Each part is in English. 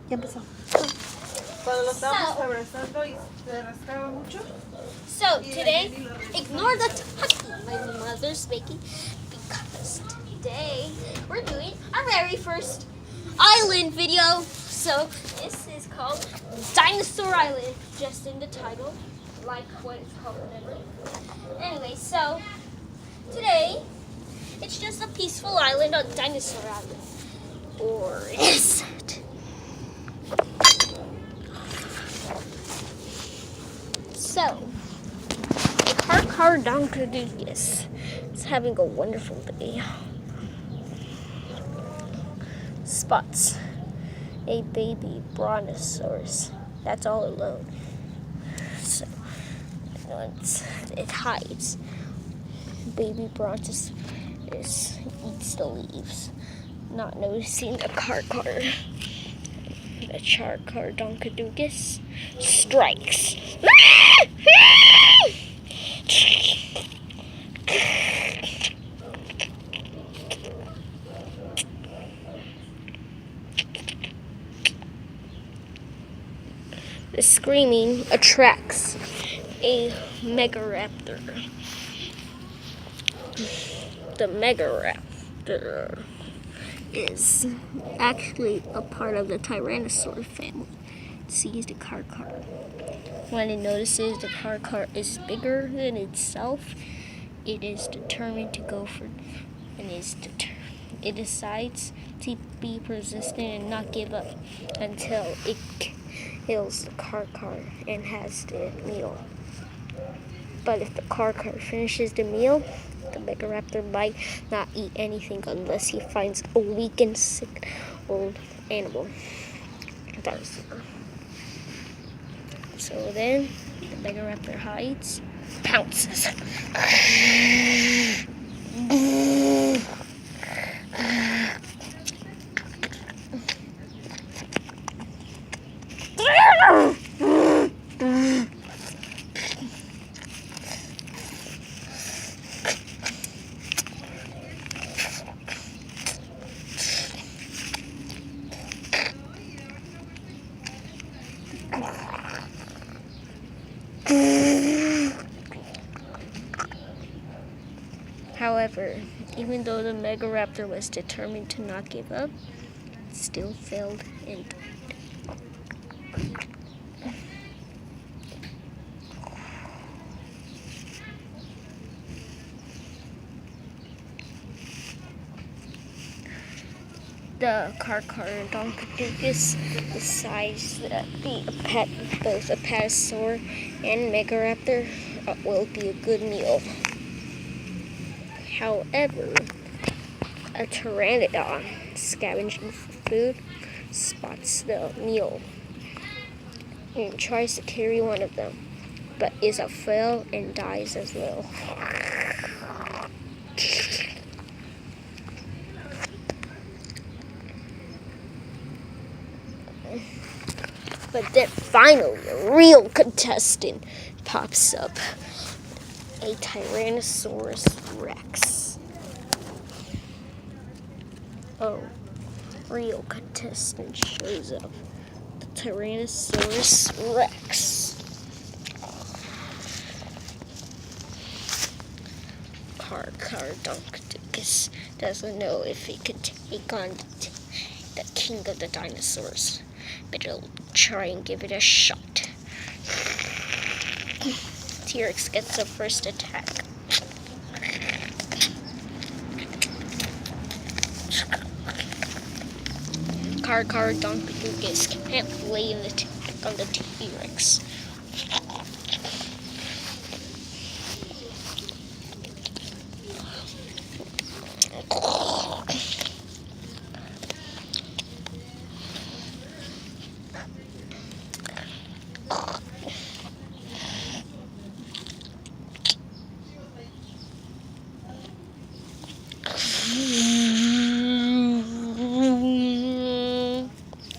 Ya empezó. Cuando lo estábamos abrazando y se rascaba mucho. So today, ignore the talking my mother's making because today we're doing our very first island video. So this is called Dinosaur Island, just in the title, like what it's called whatever. Anyway, so today it's just a peaceful island on Dinosaur Island. Or is it? So, Car Donkadoogus is having a wonderful day. Spots a baby brontosaurus. That's all alone. So, once it hides, baby brontosaurus eats the leaves, not noticing the car. The Car Donkadoogus strikes. The screaming attracts a Megaraptor. The Megaraptor is actually a part of the Tyrannosaur family. It sees the car. When it notices the car is bigger than itself, it is determined to go for, and it decides to be persistent and not give up until it kills the car and has the meal. But if the car finishes the meal, the Megaraptor might not eat anything unless he finds a weak and sick old animal. Dinosaur. So then the Megaraptor hides, pounces. However, even though the Megaraptor was determined to not give up, it still failed and died. The Car Donkadoogus decides that both Apatosaur and Megaraptor will be a good meal. However, a Pteranodon scavenging for food spots the meal and tries to carry one of them, but is a fail and dies as well. But then finally, a real contestant pops up. A Tyrannosaurus Rex. Oh, real contestant shows up. The Tyrannosaurus Rex. Car Donkadoogus doesn't know if he could take on the king of the dinosaurs, but he'll try and give it a shot. T-Rex gets the first attack. Car Donkadoogus can't lay an attack on the T-Rex.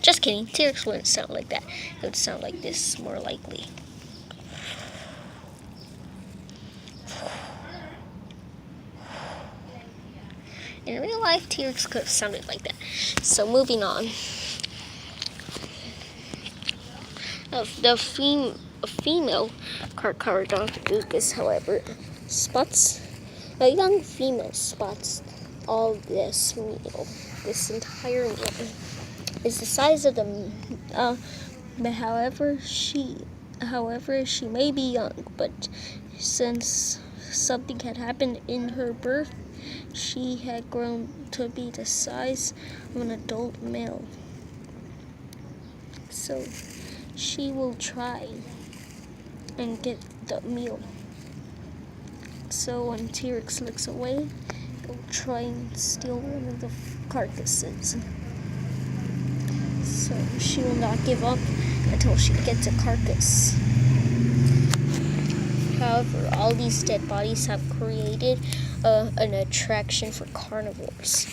Just kidding, T-Rex wouldn't sound like that. It would sound like this, more likely. In real life, T-Rex could have sounded like that. So moving on. The female Carcharodonticus, however, spots a young female spots all this meal. This entire meal is the size of the. However, she may be young, but since something had happened in her birth, she had grown to be the size of an adult male. So she will try and get the meal. So when T-Rex looks away, it'll try and steal one of the carcasses. So she will not give up until she gets a carcass. However, all these dead bodies have created an attraction for carnivores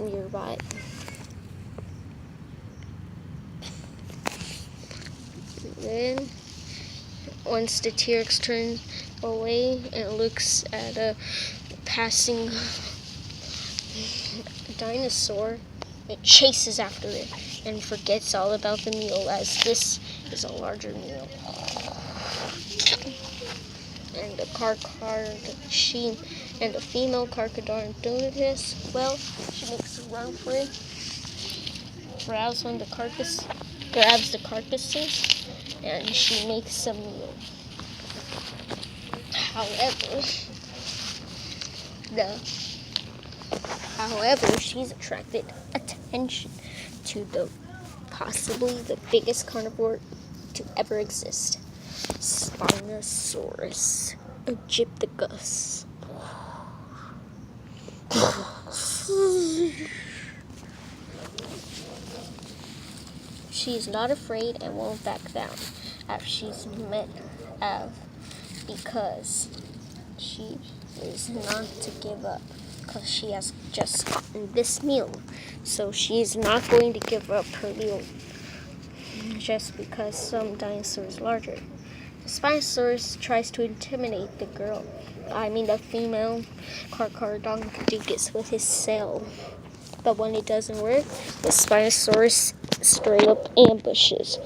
nearby. Then, once the T-Rex turns away and looks at a passing dinosaur, it chases after it and forgets all about the meal, as this is a larger meal. And the female Carcharodonticus, well, she makes a run for it, grabs the carcasses, and she makes a meal. However, she's attracted attention to possibly the biggest carnivore to ever exist, Spinosaurus aegyptigus. She's not afraid and won't back down after she's met because she is not to give up, because she has just gotten this meal. So she's not going to give up her meal just because some dinosaur is larger. The Spinosaurus tries to intimidate the female Carcharodonticus with his sail. But when it doesn't work, the Spinosaurus straight up ambushes.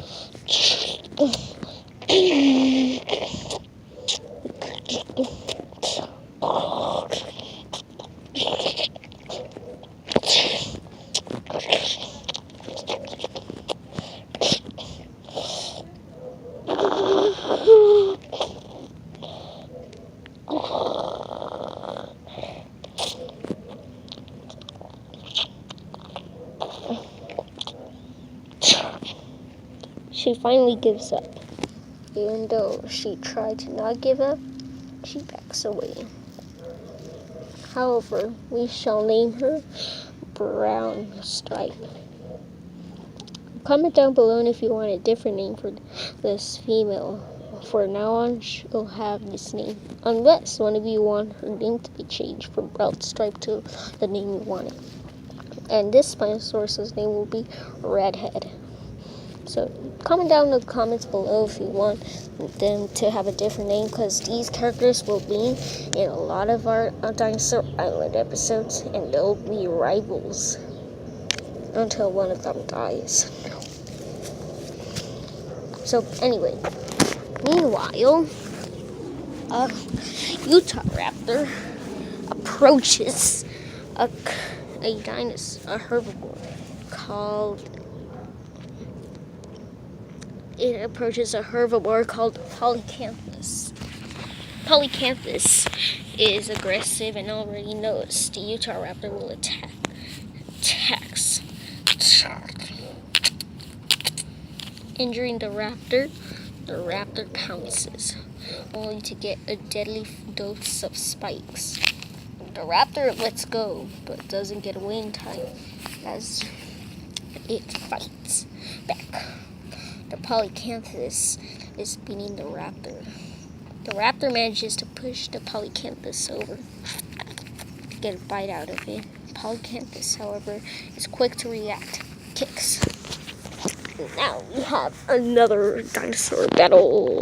She finally gives up. Even though she tried to not give up, she backs away. However, we shall name her Brown Stripe. Comment down below if you want a different name for this female. For now on, she'll have this name, unless one of you want her name to be changed from Brown Stripe to the name you wanted. And this Spinosaurus' name will be Redhead. So comment down in the comments below if you want them to have a different name, because these characters will be in a lot of our Dinosaur Island episodes, and they'll be rivals until one of them dies. So anyway, meanwhile, a Utah raptor approaches a herbivore called Polycanthus. Polycanthus is aggressive and already knows the Utah raptor will attacks. Injuring the raptor pounces, only to get a deadly dose of spikes. The raptor lets go, but doesn't get away in time as it fights back. The Polycanthus is beating the raptor. The raptor manages to push the Polycanthus over to get a bite out of it. Polycanthus, however, is quick to react. Kicks. And now we have another dinosaur battle.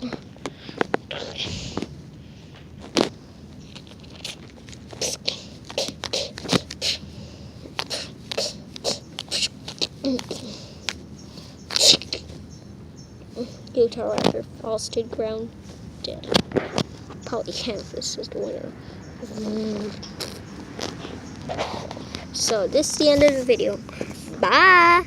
Utah Raptor falls to the ground dead. Polycanthus is the winner. So this is the end of the video. Bye!